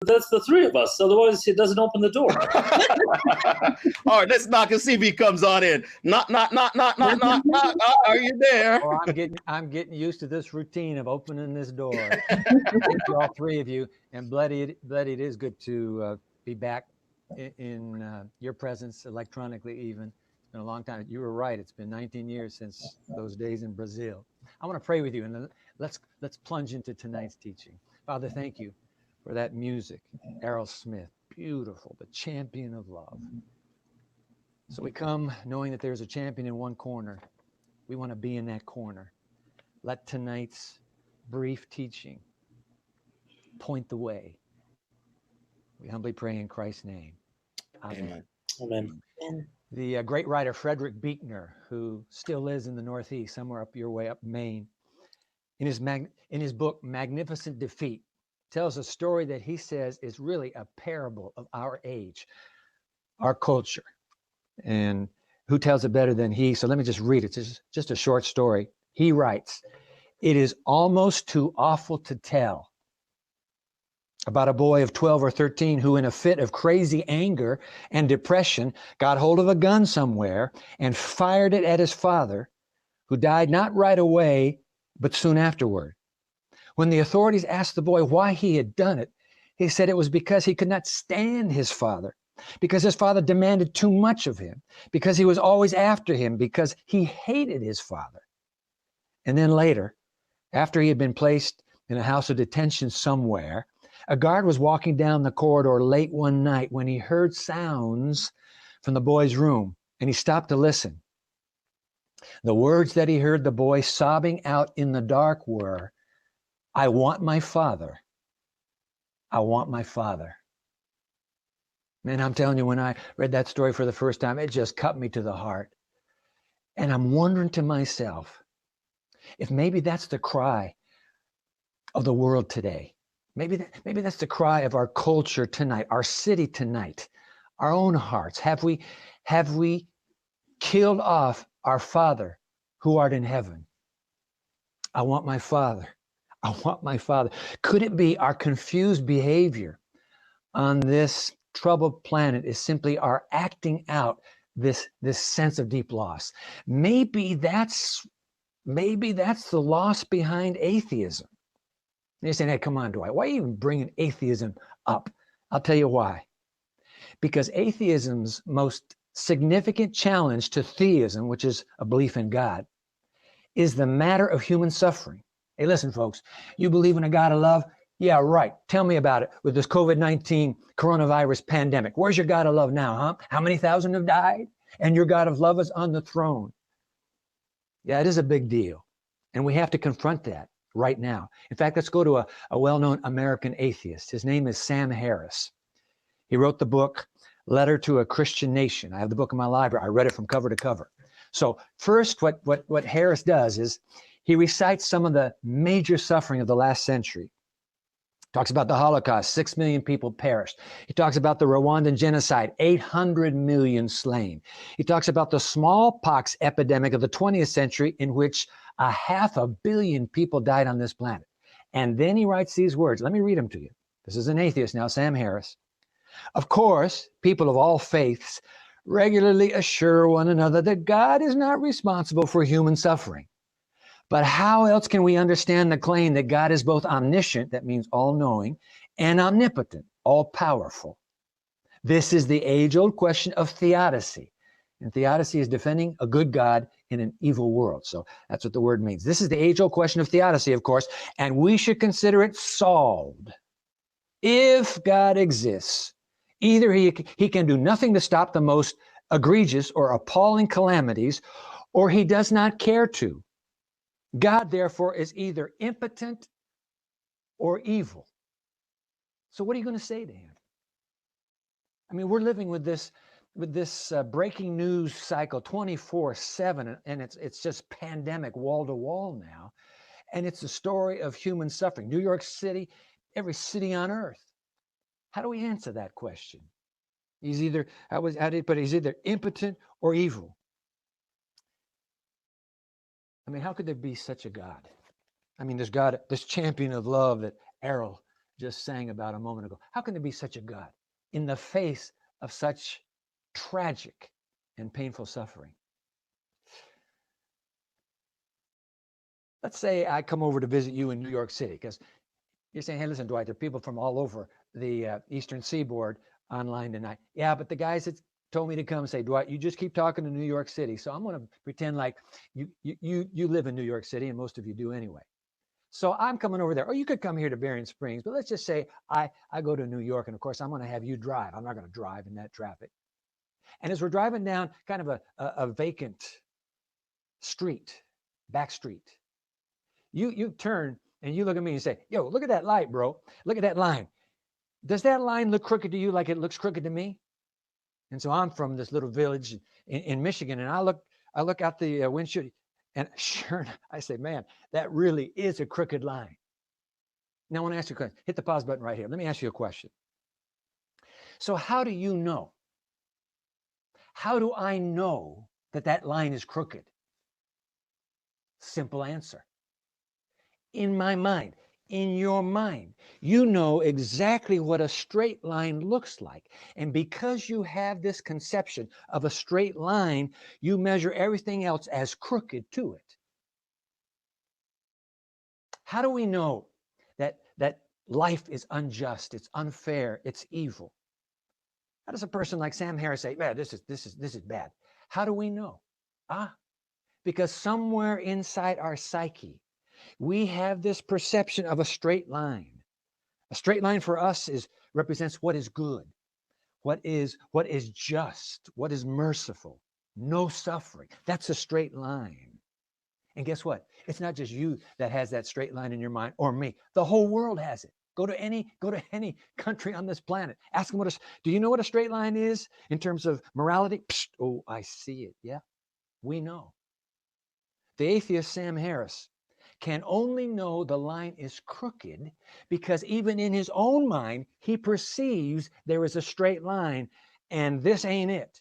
that's the three of us. Otherwise, he doesn't open the door. All right, let's knock and see if he comes on in. Knock. Are you there? Oh, I'm getting used to this routine of opening this door. Thank you, all three of you. And Bloody, it is good to be back in your presence electronically even. It's been a long time. You were right. It's been 19 years since those days in Brazil. I want to pray with you, and let's plunge into tonight's teaching. Father, thank you for that music. Errol Smith, beautiful, the champion of love. So we come knowing that there's a champion in one corner. We want to be in that corner. Let tonight's brief teaching point the way. We humbly pray in Christ's name. Amen. Amen. The great writer Frederick Buechner, who still lives in the Northeast, somewhere up your way, up Maine, in his book, Magnificent Defeat, tells a story that he says is really a parable of our age, our culture. And who tells it better than he? So let me just read it. It's just a short story. He writes, "It is almost too awful to tell about a boy of 12 or 13 who, in a fit of crazy anger and depression, got hold of a gun somewhere and fired it at his father, who died not right away, but soon afterward. When the authorities asked the boy why he had done it, he said it was because he could not stand his father, because his father demanded too much of him, because he was always after him, because he hated his father." And then later, after he had been placed in a house of detention somewhere, a guard was walking down the corridor late one night when he heard sounds from the boy's room, and he stopped to listen. The words that he heard the boy sobbing out in the dark were, "I want my father. I want my father." Man, I'm telling you, when I read that story for the first time, it just cut me to the heart. And I'm wondering to myself if maybe that's the cry of the world today. Maybe that's the cry of our culture tonight, our city tonight, our own hearts. Have we killed off our Father who art in heaven? I want my Father. I want my Father. Could it be our confused behavior on this troubled planet is simply our acting out this sense of deep loss? Maybe that's the loss behind atheism. You're saying, "Hey, come on, Dwight, why are you even bringing atheism up?" I'll tell you why. Because atheism's most significant challenge to theism, which is a belief in God, is the matter of human suffering. Hey, listen, folks, you believe in a God of love? Yeah, right. Tell me about it with this COVID-19 coronavirus pandemic. Where's your God of love now, huh? How many thousand have died? And your God of love is on the throne. Yeah, it is a big deal. And we have to confront that right now. In fact, let's go to a well-known American atheist. His name is Sam Harris. He wrote the book, Letter to a Christian Nation. I have the book in my library. I read it from cover to cover. So first, what Harris does is he recites some of the major suffering of the last century. Talks about the Holocaust, 6 million people perished. He talks about the Rwandan genocide, 800 million slain. He talks about the smallpox epidemic of the 20th century, in which 500 million people died on this planet. And then he writes these words. Let me read them to you. This is an atheist now, Sam Harris. "Of course, people of all faiths regularly assure one another that God is not responsible for human suffering. But how else can we understand the claim that God is both omniscient, that means all-knowing, and omnipotent, all-powerful? This is the age-old question of theodicy. And theodicy is defending a good God in an evil world. So that's what the word means. This is the age-old question of theodicy, of course, and we should consider it solved. If God exists, either he can do nothing to stop the most egregious or appalling calamities, or he does not care to. God, therefore, is either impotent or evil." So what are you going to say to him? I mean, we're living with this breaking news cycle 24/7, and it's just pandemic wall to wall now. And it's the story of human suffering. New York City, every city on earth. How do we answer that question? He's either, he's either impotent or evil. I mean, how could there be such a God? I mean, this God, this champion of love that Errol just sang about a moment ago. How can there be such a God in the face of such tragic and painful suffering? Let's say I come over to visit you in New York City, because you're saying, hey, listen, Dwight, there are people from all over the Eastern Seaboard online tonight. Yeah, but the guys that told me to come say, Dwight, you just keep talking to New York City. So I'm going to pretend like you live in New York City, and most of you do anyway. So I'm coming over there. Or you could come here to Berrien Springs, but let's just say I go to New York, and of course I'm going to have you drive. I'm not going to drive in that traffic. And as we're driving down kind of a vacant street, back street, you turn and you look at me and say, yo, look at that light, bro. Look at that line. Does that line look crooked to you like it looks crooked to me? And so I'm from this little village in Michigan, and I look out the windshield, and sure, I say, man, that really is a crooked line. Now I want to ask you a question. Hit the pause button right here. Let me ask you a question. So how do you know? How do I know that that line is crooked? Simple answer. In my mind, in your mind, you know exactly what a straight line looks like. And because you have this conception of a straight line, you measure everything else as crooked to it. How do we know that life is unjust, it's unfair, it's evil? How does a person like Sam Harris say, man, this is bad? How do we know? Because somewhere inside our psyche, we have this perception of a straight line. A straight line for us represents what is good, what is just, what is merciful, no suffering. That's a straight line. And guess what? It's not just you that has that straight line in your mind, or me. The whole world has it. Go to any country on this planet. Ask them do you know what a straight line is in terms of morality? Psst, oh, I see it. Yeah, we know. The atheist Sam Harris can only know the line is crooked because even in his own mind, he perceives there is a straight line, and this ain't it.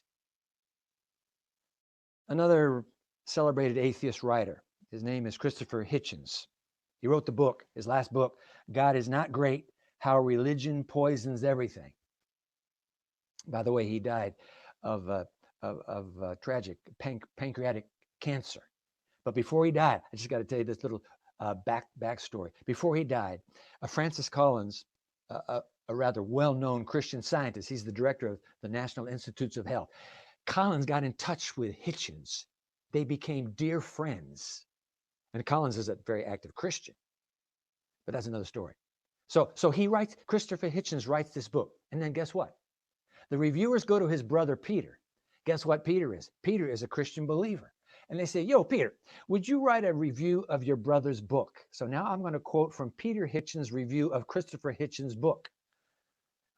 Another celebrated atheist writer, his name is Christopher Hitchens. He wrote the book, his last book, God is Not Great, How Religion Poisons Everything. By the way, he died of tragic pancreatic cancer. But before he died, I just got to tell you this little backstory. Before he died, Francis Collins, a rather well-known Christian scientist, he's the director of the National Institutes of Health. Collins got in touch with Hitchens. They became dear friends. And Collins is a very active Christian. But that's another story. So Christopher Hitchens writes this book. And then guess what? The reviewers go to his brother Peter. Guess what Peter is? Peter is a Christian believer. And they say, yo, Peter, would you write a review of your brother's book? So now I'm going to quote from Peter Hitchens' review of Christopher Hitchens' book.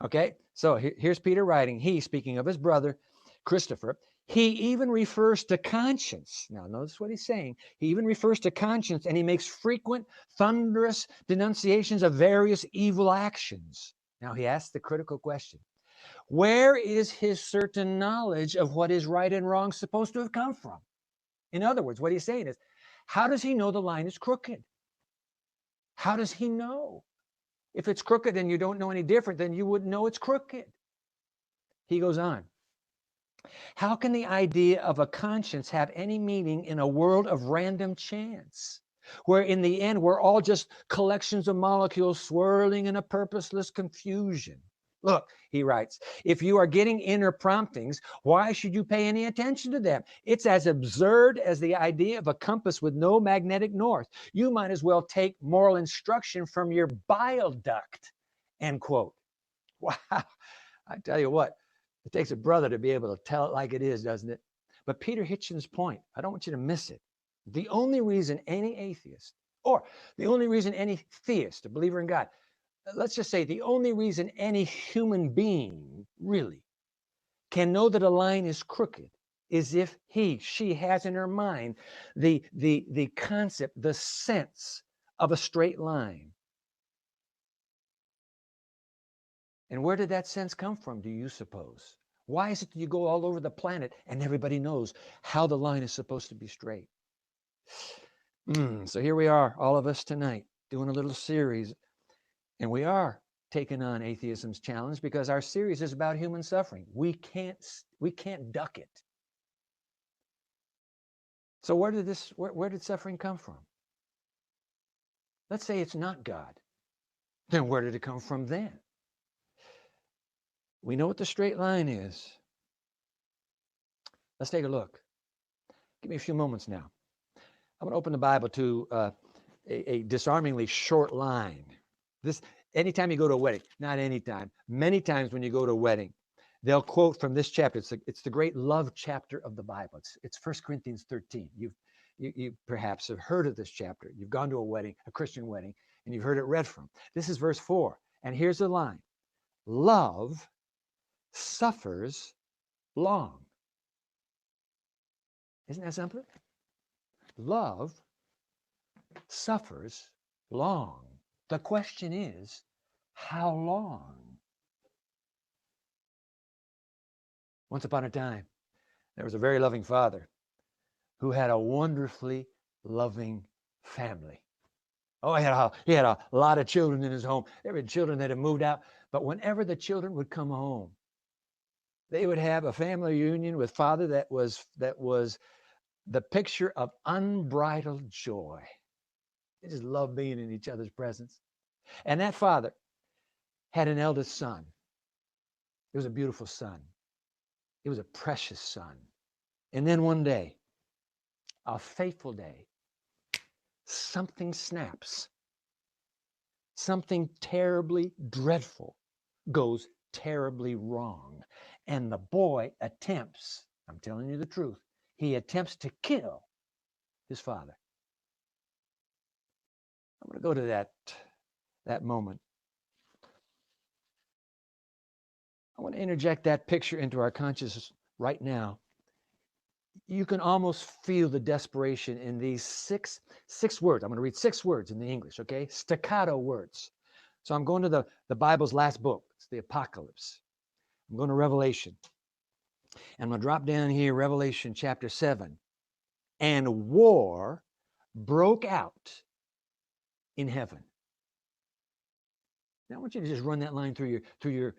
Okay, so here's Peter writing. He, speaking of his brother, Christopher, he even refers to conscience. Now, notice what he's saying. He even refers to conscience, and he makes frequent, thunderous denunciations of various evil actions. Now, he asks the critical question. Where is his certain knowledge of what is right and wrong supposed to have come from? In other words, what he's saying is, how does he know the line is crooked? How does he know? If it's crooked and you don't know any different, then you wouldn't know it's crooked. He goes on. How can the idea of a conscience have any meaning in a world of random chance, where in the end we're all just collections of molecules swirling in a purposeless confusion? Look, he writes, if you are getting inner promptings, why should you pay any attention to them? It's as absurd as the idea of a compass with no magnetic north. You might as well take moral instruction from your bile duct, end quote. Wow, I tell you what, it takes a brother to be able to tell it like it is, doesn't it? But Peter Hitchens' point, I don't want you to miss it. The only reason any atheist, or the only reason any theist, a believer in God, let's just say the only reason any human being really can know that a line is crooked is if she has in her mind the concept, the sense of a straight line. And where did that sense come from, do you suppose? Why is it that you go all over the planet and everybody knows how the line is supposed to be straight? So here we are, all of us tonight, doing a little series. And we are taken on atheism's challenge because our series is about human suffering. We can't duck it. So where did suffering come from? Let's say it's not God. Then where did it come from then? We know what the straight line is. Let's take a look. Give me a few moments now. I'm going to open the Bible to a disarmingly short line. This, anytime you go to a wedding, not anytime, many times when you go to a wedding, they'll quote from this chapter. It's the great love chapter of the Bible. It's 1 Corinthians 13. You perhaps have heard of this chapter. You've gone to a wedding, a Christian wedding, and you've heard it read from. This is verse 4. And here's the line. Love suffers long. Isn't that something? Love suffers long. The question is, how long? Once upon a time, there was a very loving father who had a wonderfully loving family. Oh, he had a lot of children in his home. There were children that had moved out, but whenever the children would come home, they would have a family reunion with father that was the picture of unbridled joy. They just loved being in each other's presence. And that father had an eldest son. It was a beautiful son. It was a precious son. And then one day, a fateful day, something snaps. Something terribly dreadful goes terribly wrong. And the boy attempts, I'm telling you the truth, he attempts to kill his father. I'm going to go to that moment. I want to interject that picture into our consciousness right now. You can almost feel the desperation in these six words. I'm going to read 6 words in the English, okay? Staccato words. So I'm going to the Bible's last book. It's the Apocalypse. I'm going to Revelation. And I'm going to drop down here, Revelation chapter 7. And war broke out in heaven. Now I want you to just run that line through your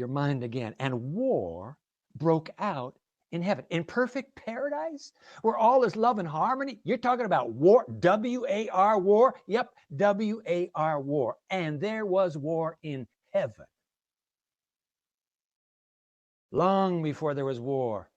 mind again. And war broke out in heaven. In perfect paradise, where all is love and harmony. You're talking about war, W-A-R, war. Yep, W-A-R, war. And there was war in heaven. Long before there was war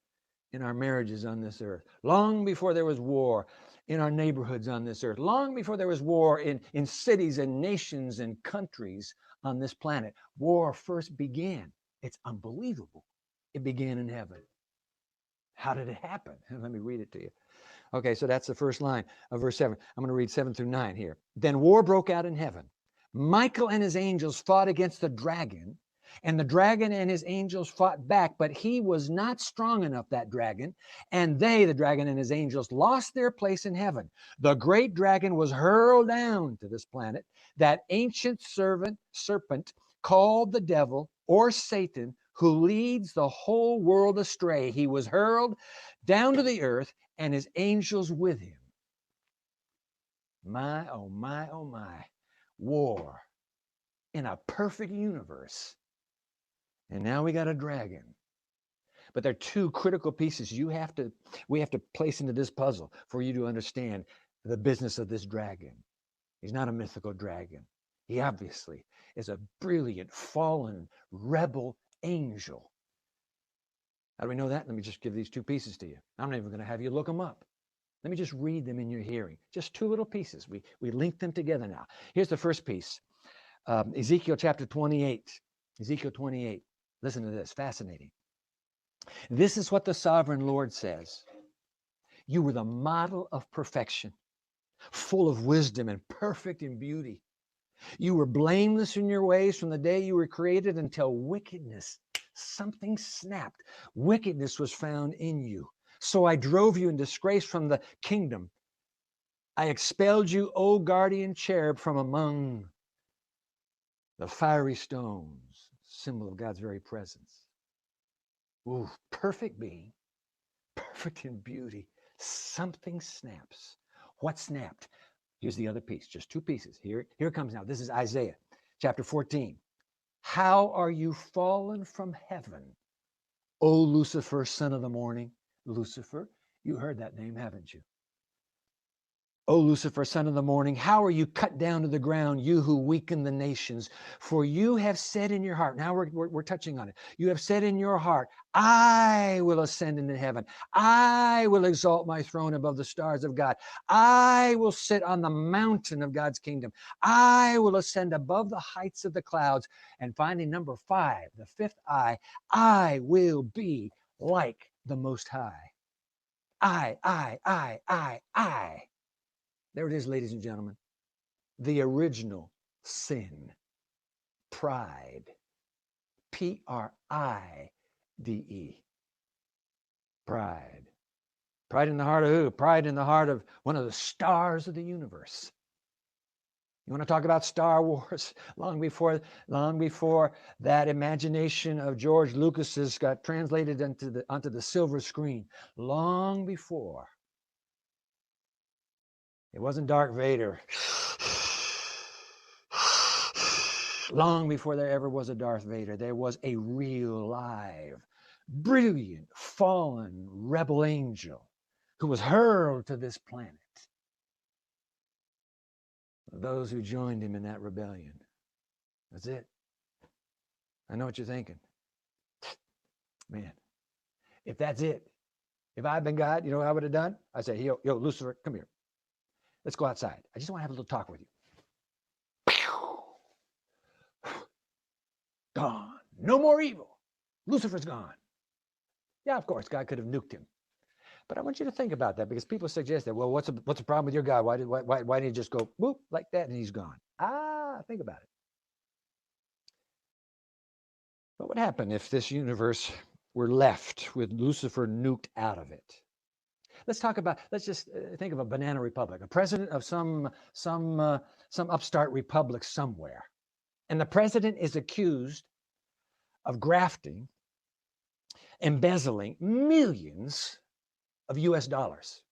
in our marriages on this earth. Long before there was war in our neighborhoods on this earth. Long before there was war in cities and nations and countries on this planet. War first began. It's unbelievable. It began in heaven. How did it happen? Let me read it to you. Okay, so that's the first line of verse 7. I'm going to read 7 through 9 here. Then war broke out in heaven. Michael and his angels fought against the dragon, and the dragon and his angels fought back, but he was not strong enough, that dragon, and they, the dragon and his angels, lost their place in heaven. The great dragon was hurled down to this planet, that ancient serpent called the devil or Satan, who leads the whole world astray. He was hurled down to the earth and his angels with him. My, oh my, oh my. War in a perfect universe. And now we got a dragon. But there are 2 critical pieces we have to place into this puzzle for you to understand the business of this dragon. He's not a mythical dragon. He obviously is a brilliant, fallen, rebel angel. How do we know that? Let me just give these 2 pieces to you. I'm not even going to have you look them up. Let me just read them in your hearing. Just 2 little pieces. We link them together now. Here's the first piece. Ezekiel chapter 28. Ezekiel 28. Listen to this. Fascinating. This is what the sovereign Lord says. You were the model of perfection, full of wisdom and perfect in beauty. You were blameless in your ways from the day you were created until wickedness, something snapped. Wickedness was found in you. So I drove you in disgrace from the kingdom. I expelled you, O guardian cherub, from among the fiery stones, symbol of God's very presence. Ooh, perfect being, perfect in beauty. Something snaps. What snapped? Here's the other piece, just 2 pieces. Here it comes now. This is Isaiah chapter 14. How are you fallen from heaven, O Lucifer, son of the morning? Lucifer, you heard that name, haven't you? O Lucifer, son of the morning, how are you cut down to the ground, you who weaken the nations? For you have said in your heart, now we're touching on it. You have said in your heart, I will ascend into heaven. I will exalt my throne above the stars of God. I will sit on the mountain of God's kingdom. I will ascend above the heights of the clouds. And finally, number 5, the 5th I will be like the Most High. I. There it is, ladies and gentlemen. The original sin. Pride. Pride. Pride. Pride in the heart of who? Pride in the heart of one of the stars of the universe. You want to talk about Star Wars? Long before that imagination of George Lucas's got translated onto the silver screen. Long before. It wasn't Darth Vader. Long before there ever was a Darth Vader, there was a real, live, brilliant, fallen rebel angel who was hurled to this planet. Those who joined him in that rebellion. That's it. I know what you're thinking. Man, if that's it, if I'd been God, you know what I would have done? I'd say, yo, Lucifer, come here. Let's go outside. I just want to have a little talk with you. Gone. No more evil. Lucifer's gone. Yeah, of course, God could have nuked him. But I want you to think about that, because people suggest that, well, what's the problem with your God? Why didn't he just go whoop like that and he's gone? Think about it. What would happen if this universe were left with Lucifer nuked out of it? Let's just think of a banana republic, a president of some upstart republic somewhere. And the president is accused of grafting, embezzling millions of US dollars.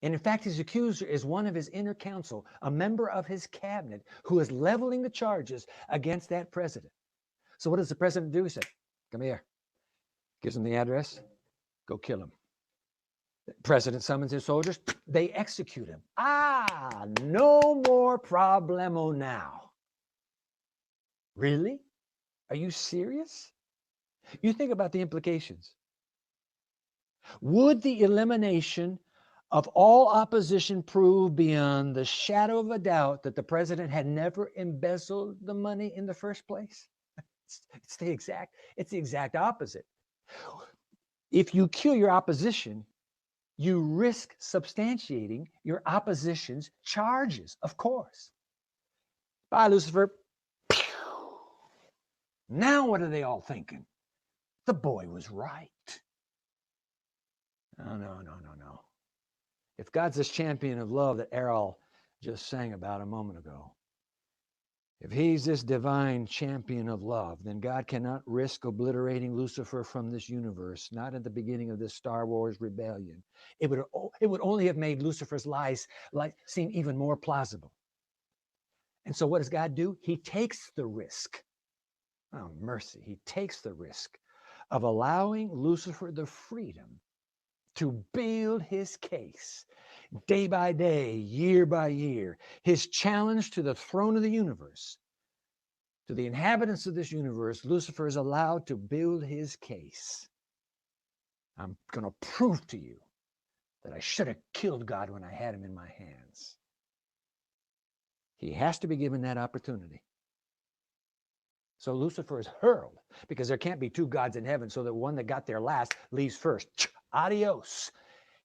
And in fact, his accuser is one of his inner council, a member of his cabinet, who is leveling the charges against that president. So what does the president do? He said, come here. Gives him the address. Go kill him. The president summons his soldiers. They execute him. No more problemo now. Really? Are you serious? You think about the implications. Would the elimination of all opposition prove beyond the shadow of a doubt that the president had never embezzled the money in the first place? It's the exact opposite. If you kill your opposition, you risk substantiating your opposition's charges, of course. Bye, Lucifer. Now what are they all thinking? The boy was right. No. If God's this champion of love that Errol just sang about a moment ago, if he's this divine champion of love, then God cannot risk obliterating Lucifer from this universe, not at the beginning of this Star Wars rebellion. It would only have made Lucifer's lies seem even more plausible. And so what does God do? He takes the risk. Oh, mercy. He takes the risk of allowing Lucifer the freedom to build his case day by day, year by year, his challenge to the throne of the universe, to the inhabitants of this universe. Lucifer is allowed to build his case. I'm going to prove to you that I should have killed God when I had him in my hands. He has to be given that opportunity. So Lucifer is hurled, because there can't be two gods in heaven, so that one that got there last leaves first. Adios.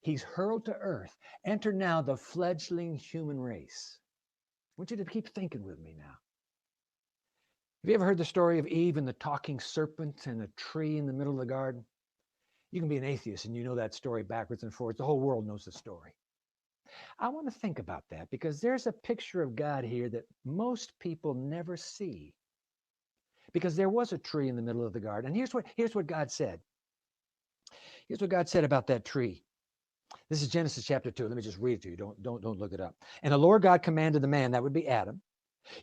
He's hurled to earth. Enter now the fledgling human race. I want you to keep thinking with me now. Have you ever heard the story of Eve and the talking serpent and a tree in the middle of the garden? You can be an atheist and you know that story backwards and forwards. The whole world knows the story. I want to think about that, because there's a picture of God here that most people never see. Because there was a tree in the middle of the garden. And here's what God said. Here's what God said about that tree. This is Genesis chapter 2. Let me just read it to you. Don't look it up. And the Lord God commanded the man, that would be Adam,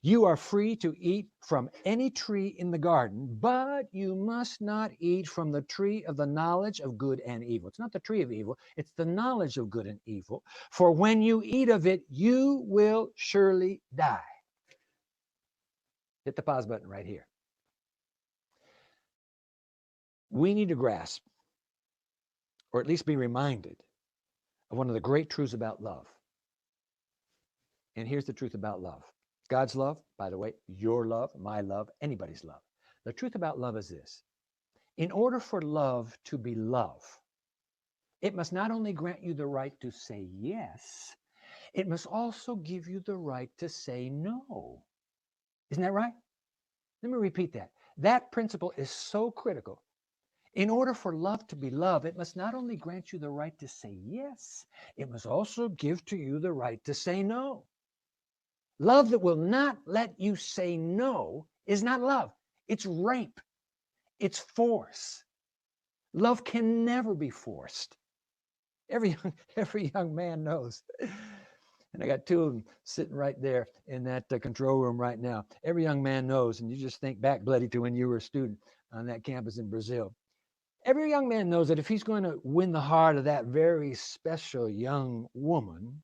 You are free to eat from any tree in the garden, but you must not eat from the tree of the knowledge of good and evil. It's not the tree of evil, it's the knowledge of good and evil. For when you eat of it, you will surely die. Hit the pause button right here. We need to grasp, or at least be reminded, of one of the great truths about love. And here's the truth about love. God's love, by the way, your love, my love, anybody's love. The truth about love is this. In order for love to be love, it must not only grant you the right to say yes, it must also give you the right to say no. Isn't that right? Let me repeat that. That principle is so critical. In order for love to be love, it must not only grant you the right to say yes, it must also give to you the right to say no. Love that will not let you say no is not love. It's rape. It's force. Love can never be forced. Every young man knows. And I got two of them sitting right there in that control room right now. Every young man knows, and you just think back, Bloody, to when you were a student on that campus in Brazil. Every young man knows that if he's going to win the heart of that very special young woman,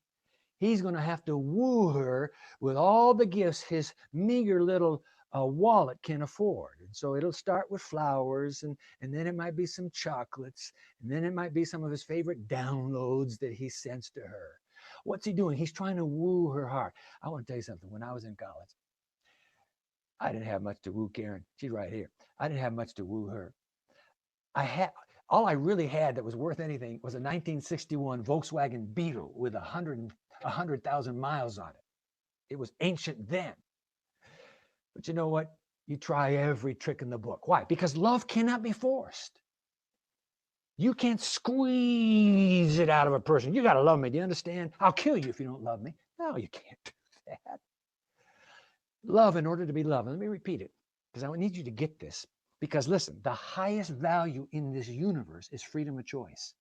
he's going to have to woo her with all the gifts his meager little wallet can afford. And so it'll start with flowers, and then it might be some chocolates, and then it might be some of his favorite downloads that he sends to her. What's he doing? He's trying to woo her heart. I want to tell you something. When I was in college, I didn't have much to woo Karen. She's right here. I didn't have much to woo her. All I really had that was worth anything was a 1961 Volkswagen Beetle with 100,000 miles on it. It was ancient then. But you know what? You try every trick in the book. Why? Because love cannot be forced. You can't squeeze it out of a person. You got to love me. Do you understand? I'll kill you if you don't love me. No, you can't do that. Love in order to be loved. Let me repeat it because I need you to get this. Because listen, the highest value in this universe is freedom of choice.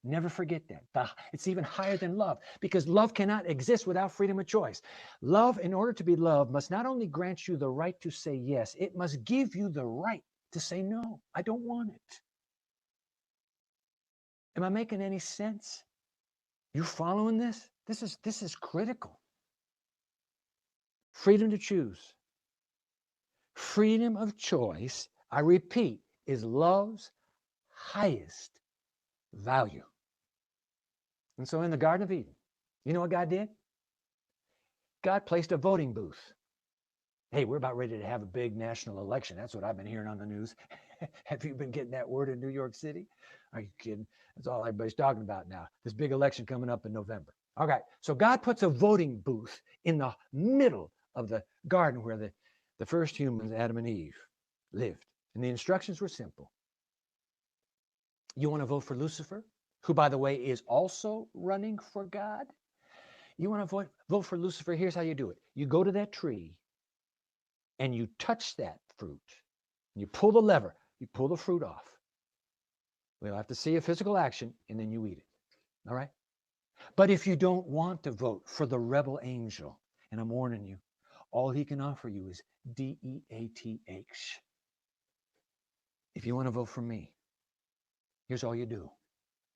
Never forget that. It's even higher than love because love cannot exist without freedom of choice. Love, in order to be loved, must not only grant you the right to say yes, it must give you the right to say no. I don't want it. Am I making any sense? You following this? This is critical. Freedom to choose. Freedom of choice, I repeat, is love's highest value. And so in the Garden of Eden, you know what God did? God placed a voting booth. Hey, we're about ready to have a big national election. That's what I've been hearing on the news. Have you been getting that word in New York City? Are you kidding? That's all everybody's talking about now. This big election coming up in November. All right. So God puts a voting booth in the middle of the garden where the first humans, Adam and Eve, lived. And the instructions were simple. You want to vote for Lucifer, who, by the way, is also running for God? You want to vote for Lucifer? Here's how you do it. You go to that tree and you touch that fruit. You pull the lever. You pull the fruit off. We'll have to see a physical action, and then you eat it. All right? But if you don't want to vote for the rebel angel, and I'm warning you, all he can offer you is DEATH. If you want to vote for me, here's all you do.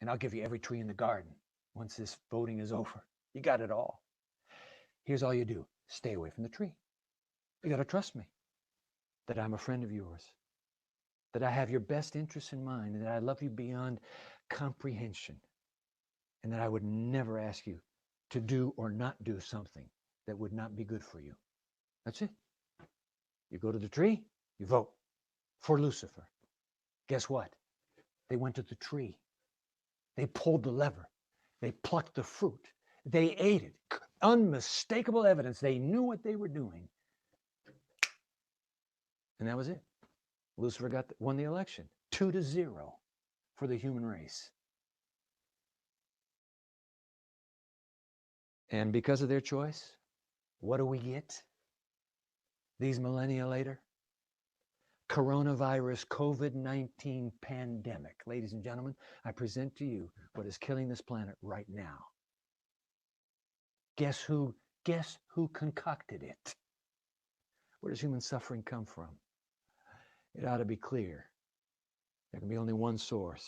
And I'll give you every tree in the garden once this voting is over. You got it all. Here's all you do. Stay away from the tree. You got to trust me that I'm a friend of yours, that I have your best interests in mind, and that I love you beyond comprehension, and that I would never ask you to do or not do something that would not be good for you. That's it. You go to the tree, you vote for Lucifer. Guess what? They went to the tree. They pulled the lever. They plucked the fruit. They ate it. Unmistakable evidence. They knew what they were doing. And that was it. Lucifer won the election, 2-0 for the human race. And because of their choice, what do we get these millennia later? Coronavirus, COVID-19 pandemic. Ladies and gentlemen, I present to you what is killing this planet right now. Guess who concocted it? Where does human suffering come from? It ought to be clear. There can be only one source.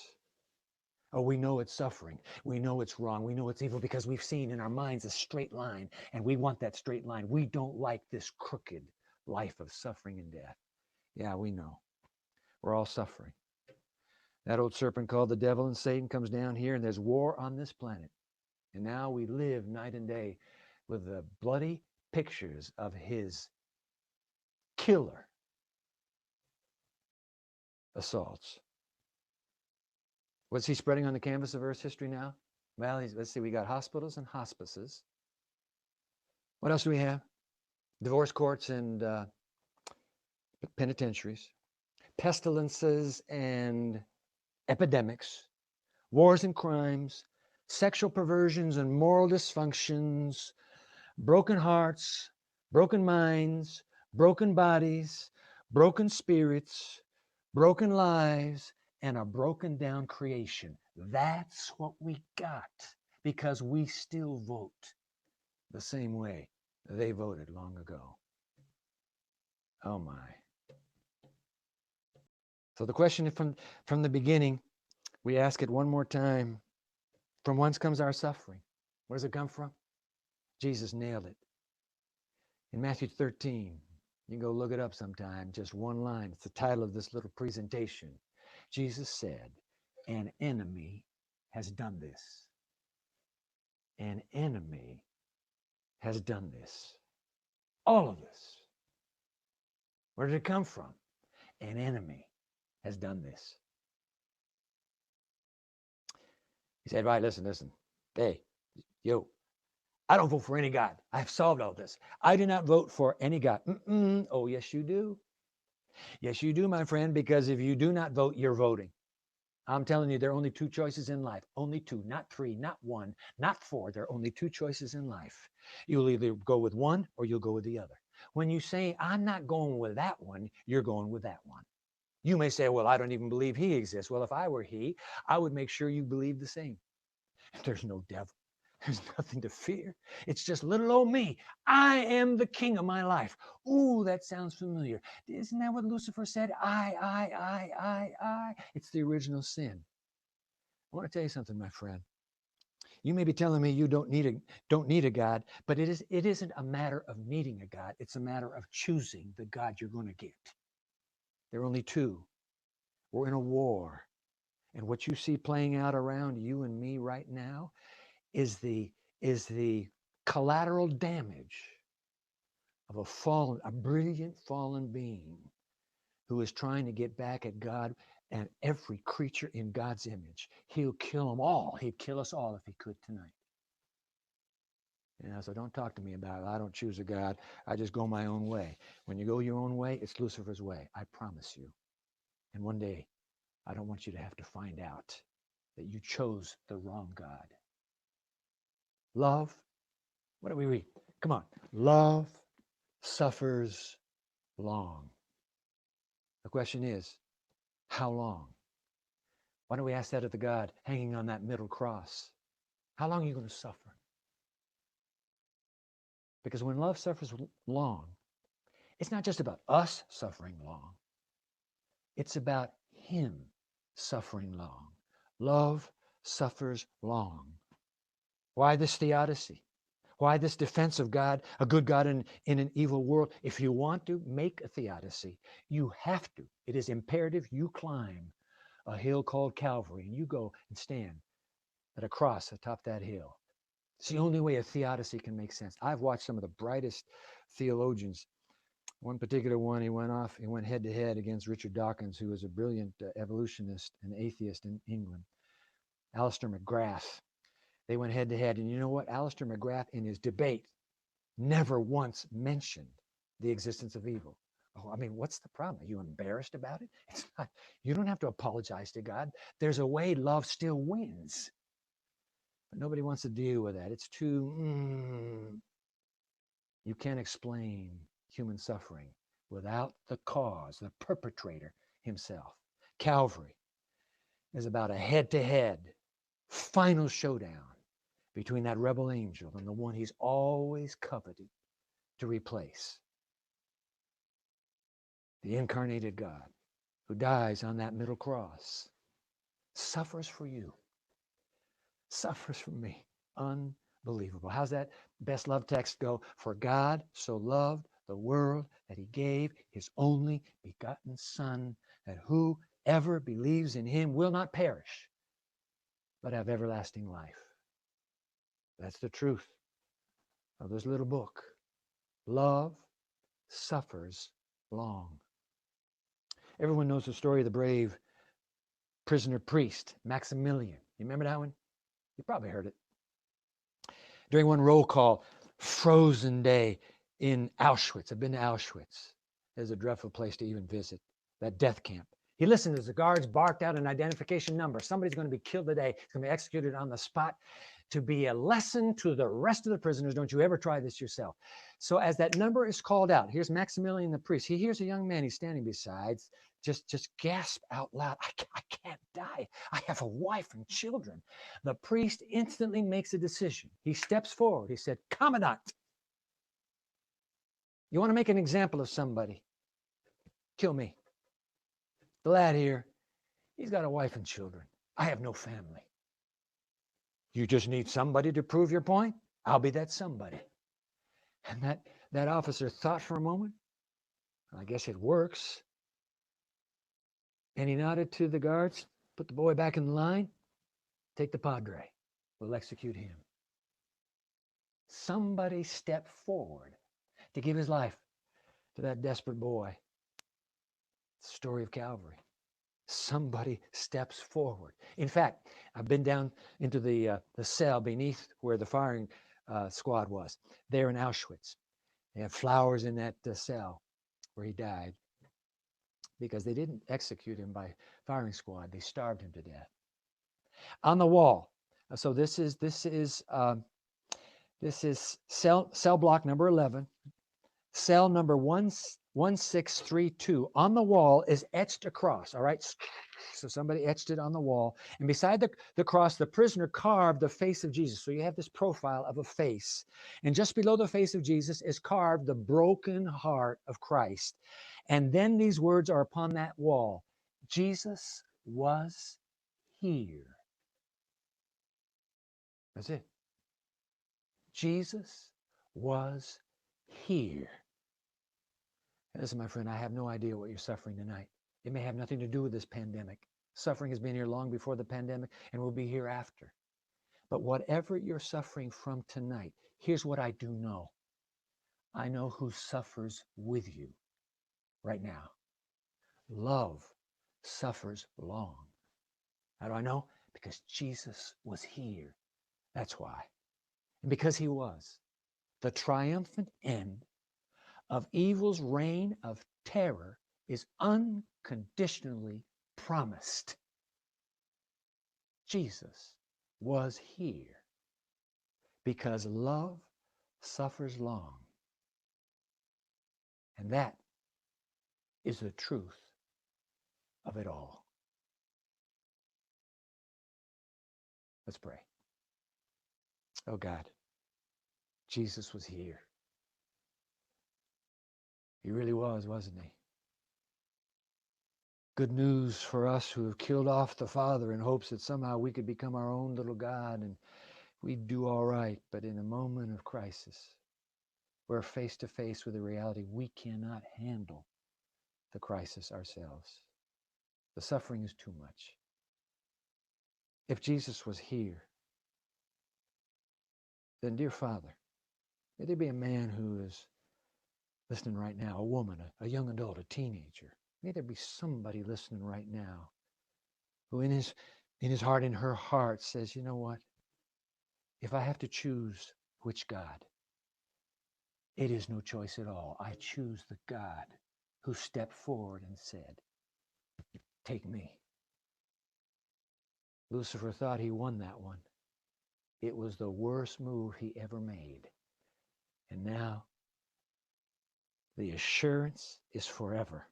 Oh, we know it's suffering. We know it's wrong. We know it's evil because we've seen in our minds a straight line, and we want that straight line. We don't like this crooked life of suffering and death. Yeah, we know. We're all suffering. That old serpent called the devil and Satan comes down here, and there's war on this planet. And now we live night and day with the bloody pictures of his killer assaults. What's he spreading on the canvas of Earth's history now? Well, let's see, we got hospitals and hospices. What else do we have? Divorce courts and penitentiaries, pestilences and epidemics, wars and crimes, sexual perversions and moral dysfunctions, broken hearts, broken minds, broken bodies, broken spirits, broken lives, and a broken down creation. That's what we got because we still vote the same way they voted long ago. Oh my. So the question from the beginning, we ask it one more time. From whence comes our suffering? Where does it come from? Jesus nailed it. In Matthew 13, you can go look it up sometime, just one line. It's the title of this little presentation. Jesus said, an enemy has done this. An enemy has done this. All of this. Where did it come from? An enemy has done this. He said, right, listen. Hey, yo, I don't vote for any God. I've solved all this. I do not vote for any God. Oh, yes, you do. Yes, you do, my friend, because if you do not vote, you're voting. I'm telling you, there are only two choices in life. Only two, not three, not one, not four. There are only two choices in life. You'll either go with one or you'll go with the other. When you say, I'm not going with that one, you're going with that one. You may say, well, I don't even believe he exists. Well, if I were he, I would make sure you believe the same. There's no devil. There's nothing to fear. It's just little old me. I am the king of my life. Ooh, that sounds familiar. Isn't that what Lucifer said? I. It's the original sin. I want to tell you something, my friend. You may be telling me you don't need a God, but it isn't a matter of needing a God. It's a matter of choosing the God you're going to get. There are only two. We're in a war. And what you see playing out around you and me right now is the collateral damage of a brilliant fallen being who is trying to get back at God and every creature in God's image. He'll kill them all. He'd kill us all if he could tonight. So don't talk to me about it. I don't choose a God. I just go my own way. When you go your own way, it's Lucifer's way. I promise you. And one day, I don't want you to have to find out that you chose the wrong God. Love, what do we read? Come on. Love suffers long. The question is, how long? Why don't we ask that of the God hanging on that middle cross? How long are you going to suffer? Because when love suffers long, it's not just about us suffering long. It's about him suffering long. Love suffers long. Why this theodicy? Why this defense of God, a good God in an evil world? If you want to make a theodicy, you have to. It is imperative you climb a hill called Calvary and you go and stand at a cross atop that hill. It's the only way a theodicy can make sense. I've watched some of the brightest theologians. One particular one, he went head to head against Richard Dawkins, who was a brilliant evolutionist and atheist in England. Alistair McGrath. They went head to head. And you know what? Alistair McGrath, in his debate, never once mentioned the existence of evil. Oh, I mean, what's the problem? Are you embarrassed about it? It's not. You don't have to apologize to God. There's a way love still wins. But nobody wants to deal with that. It's too, you can't explain human suffering without the cause, the perpetrator himself. Calvary is about a head-to-head final showdown between that rebel angel and the one he's always coveted to replace. the incarnated God, who dies on that middle cross, suffers for you, suffers for me. Unbelievable. How's that best love text go? For God so loved the world that he gave his only begotten Son, that whoever believes in him will not perish, but have everlasting life. That's the truth of this little book. Love suffers long. Everyone knows the story of the brave prisoner priest, Maximilian. You remember that one? You probably heard it. During one roll call, frozen day in Auschwitz. I've been to Auschwitz. It's a dreadful place to even visit, that death camp. He listened as the guards barked out an identification number. Somebody's going to be killed today. He's going to be executed on the spot. To be a lesson to the rest of the prisoners, don't you ever try this yourself. So as that number is called out, here's Maximilian the priest. He hears a young man he's standing beside just gasp out loud, I can't die. I have a wife and children. The priest instantly makes a decision. He steps forward. He said, Commandant, you want to make an example of somebody? Kill me. The lad here, he's got a wife and children. I have no family. You just need somebody to prove your point? I'll be that somebody. And that officer thought for a moment. I guess it works. And he nodded to the guards, put the boy back in the line. Take the padre. We'll execute him. Somebody stepped forward to give his life to that desperate boy. It's the story of Calvary. Somebody steps forward. In fact, I've been down into the cell beneath where the firing squad was, there in Auschwitz. They have flowers in that cell where he died because they didn't execute him by firing squad. They starved him to death. On the wall. So this is cell block number 11. Cell number 1632 on the wall is etched across, all right? So somebody etched it on the wall. And beside the cross, the prisoner carved the face of Jesus. So you have this profile of a face. And just below the face of Jesus is carved the broken heart of Christ. And then these words are upon that wall. Jesus was here. That's it. Jesus was here. Listen, my friend, I have no idea what you're suffering tonight. It may have nothing to do with this pandemic. Suffering has been here long before the pandemic and will be here after. But whatever you're suffering from tonight, here's what I do know. I know who suffers with you right now. Love suffers long. How do I know? Because Jesus was here. That's why. And because he was, the triumphant end of evil's reign of terror is unconditionally promised. Jesus was here because love suffers long. And that is the truth of it all. Let's pray. Oh God, Jesus was here. He really was, wasn't he? Good news for us who have killed off the Father in hopes that somehow we could become our own little God and we'd do all right. But in a moment of crisis, we're face to face with the reality we cannot handle the crisis ourselves. The suffering is too much. If Jesus was here, then dear Father, may there be a man who is listening right now, a woman, a young adult, a teenager. May there be somebody listening right now who in his heart, in her heart says, you know what? If I have to choose which God, it is no choice at all. I choose the God who stepped forward and said, take me. Lucifer thought he won that one. It was the worst move he ever made. And now the assurance is forever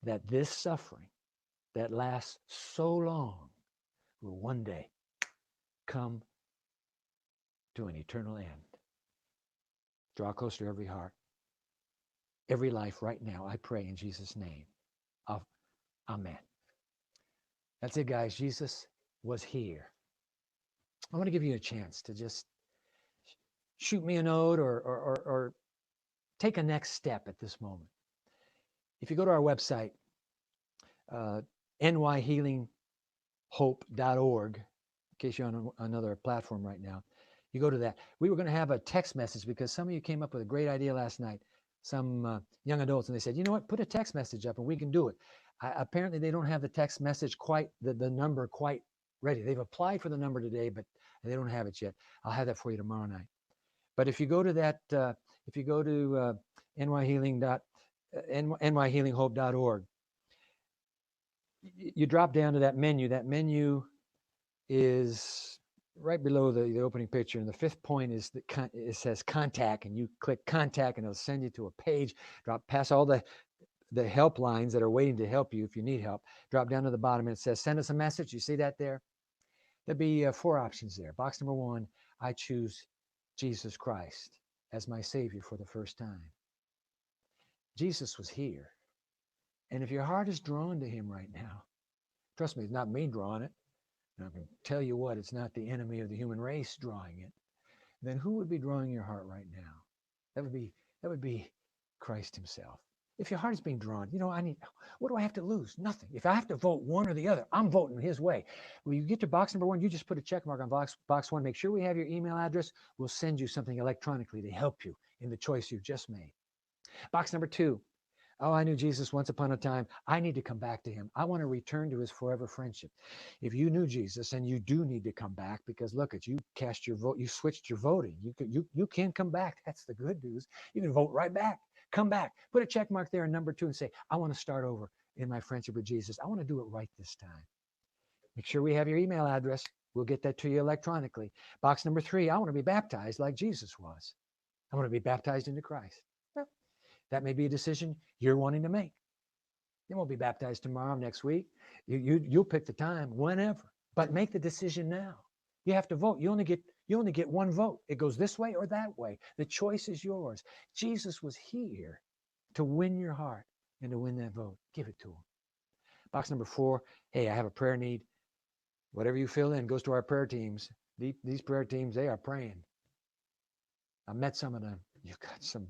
that this suffering that lasts so long will one day come to an eternal end. Draw closer to every heart. every life right now. I pray in Jesus' name. Amen. That's it, guys. Jesus was here. I want to give you a chance to just shoot me a note or take a next step at this moment. If you go to our website, nyhealinghope.org, in case you're on another platform right now, you go to that. We were going to have a text message because some of you came up with a great idea last night, some young adults, and they said, you know what, put a text message up and we can do it. Apparently, they don't have the text message quite, the number quite ready. They've applied for the number today, but they don't have it yet. I'll have that for you tomorrow night. But if you go to that, if you go to nyhealinghope.org, you drop down to that menu. That menu is right below the opening picture. And the fifth point is that it says contact, and you click contact and it'll send you to a page, drop past all the helplines that are waiting to help you if you need help. Drop down to the bottom and it says, send us a message. You see that there? There'll be 4 options there. Box number 1, I choose Jesus Christ as my Savior for the first time. Jesus was here. And if your heart is drawn to him right now, trust me, it's not me drawing it. And I can tell you what, it's not the enemy of the human race drawing it. Then who would be drawing your heart right now? That would be Christ himself. If your heart is being drawn, what do I have to lose? Nothing. If I have to vote one or the other, I'm voting his way. When you get to box number 1, you just put a check mark on box 1. Make sure we have your email address. We'll send you something electronically to help you in the choice you've just made. Box number 2. Oh, I knew Jesus once upon a time. I need to come back to him. I want to return to his forever friendship. If you knew Jesus, and you do need to come back, because look at you cast your vote, you switched your voting. You can come back. That's the good news. You can vote right back. Come back. Put a check mark there in number 2 and say, I want to start over in my friendship with Jesus. I want to do it right this time. Make sure we have your email address. We'll get that to you electronically. Box number 3, I want to be baptized like Jesus was. I want to be baptized into Christ. That may be a decision you're wanting to make. You won't be baptized tomorrow, next week. You'll pick the time whenever, but make the decision now. You have to vote. You only get one vote. It goes this way or that way. The choice is yours. Jesus was here to win your heart and to win that vote. Give it to him. Box number 4, hey, I have a prayer need. Whatever you fill in goes to our prayer teams. These prayer teams, they are praying. I met some of them. You've got some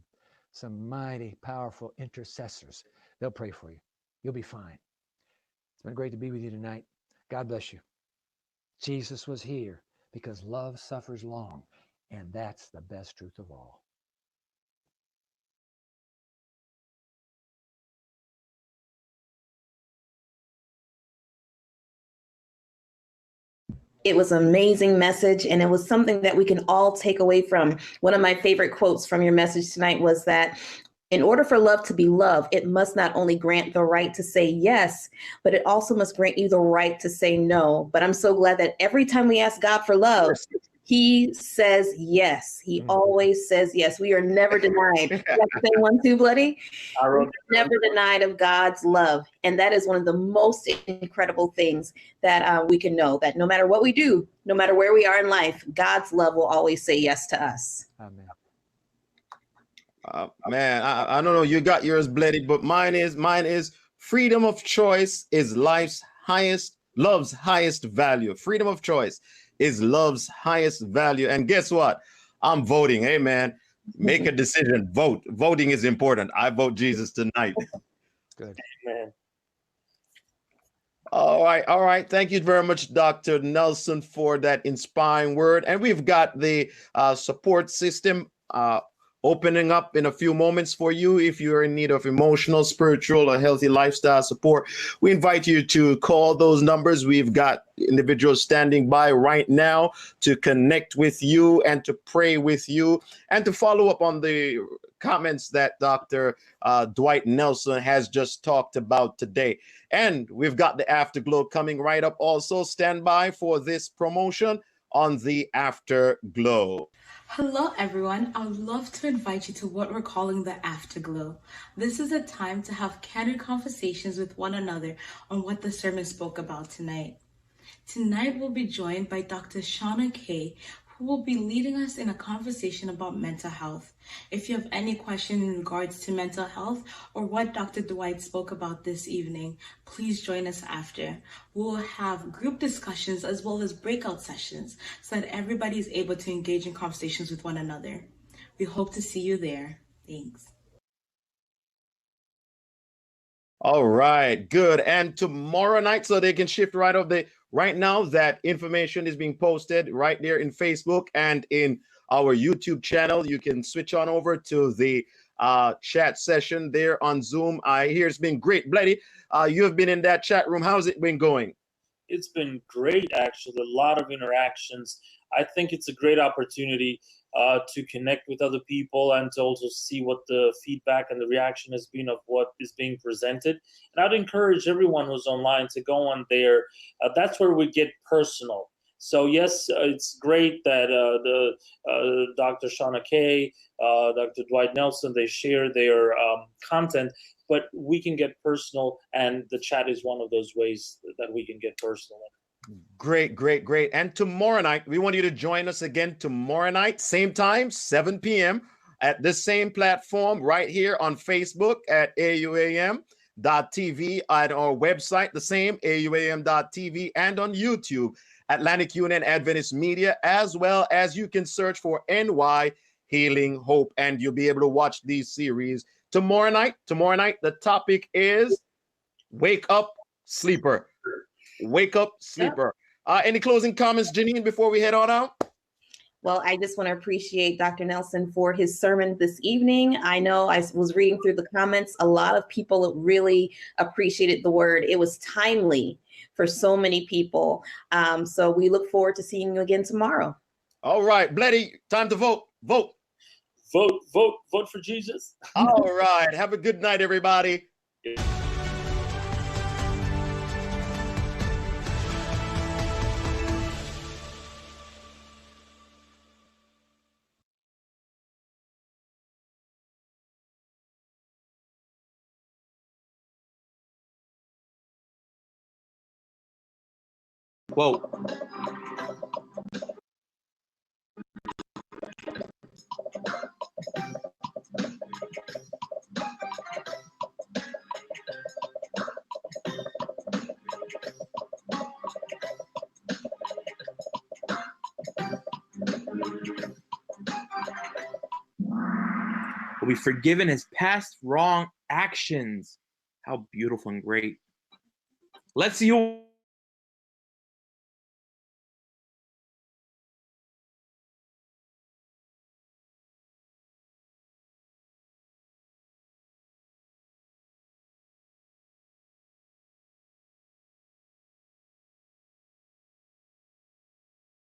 mighty, powerful intercessors. They'll pray for you. You'll be fine. It's been great to be with you tonight. God bless you. Jesus was here because love suffers long, and that's the best truth of all. It was an amazing message, and it was something that we can all take away from. One of my favorite quotes from your message tonight was that in order for love to be love, it must not only grant the right to say yes, but it also must grant you the right to say no. But I'm so glad that every time we ask God for love, he says yes. He always says yes. We are never denied. You have to say 1, 2, Bloody. We're never denied of God's love. And that is one of the most incredible things that we can know, that no matter what we do, no matter where we are in life, God's love will always say yes to us. Amen. Man, I don't know. You got yours, Bloody, but mine is freedom of choice is love's highest value. Freedom of choice is love's highest value. And guess what? I'm voting. Hey, man, make a decision. Vote. Voting is important. I vote Jesus tonight. Good. Man. All right. Thank you very much, Dr. Nelson, for that inspiring word. And we've got the support system opening up in a few moments for you. If you're in need of emotional, spiritual, or healthy lifestyle support, we invite you to call those numbers. We've got individuals standing by right now to connect with you and to pray with you and to follow up on the comments that Dr. Dwight Nelson has just talked about today. And we've got the Afterglow coming right up also. Stand by for this promotion on the Afterglow. Hello everyone, I would love to invite you to what we're calling the Afterglow. This is a time to have candid conversations with one another on what the sermon spoke about tonight. Tonight we'll be joined by Dr. Shauna Kay, who will be leading us in a conversation about mental health. If you have any question in regards to mental health or what Dr. Dwight spoke about this evening, please join us after. We'll have group discussions as well as breakout sessions so that everybody is able to engage in conversations with one another. We hope to see you there. Thanks. All right, good. And tomorrow night, so they can shift right up right now, that information is being posted right there in Facebook and in our YouTube channel. You can switch on over to the chat session there on Zoom. I hear it's been great. Bloody, you have been in that chat room. How's it been going? It's been great, actually. A lot of interactions. I think it's a great opportunity to connect with other people and to also see what the feedback and the reaction has been of what is being presented. And I'd encourage everyone who's online to go on there. That's where we get personal. So yes, it's great that Dr. Shauna Kay, Dr. Dwight Nelson, they share their content, but we can get personal, and the chat is one of those ways that we can get personal. Great, great, great. And tomorrow night, we want you to join us again tomorrow night, same time, 7 p.m. at this same platform right here on Facebook at AUAM.TV, at our website, the same, AUAM.TV, and on YouTube, Atlantic Union Adventist Media, as well as you can search for NY Healing Hope, and you'll be able to watch these series tomorrow night. Tomorrow night, the topic is Wake Up Sleeper. Wake Up Sleeper. Any closing comments, Janine, before we head on out? Well, I just want to appreciate Dr. Nelson for his sermon this evening. I know I was reading through the comments. A lot of people really appreciated the word. It was timely for so many people. So we look forward to seeing you again tomorrow. All right, Bloody, time to vote. Vote. Vote, vote, vote for Jesus. All right. Have a good night, everybody. Whoa. Will be forgiven his past wrong actions. How beautiful and great. Let's see you.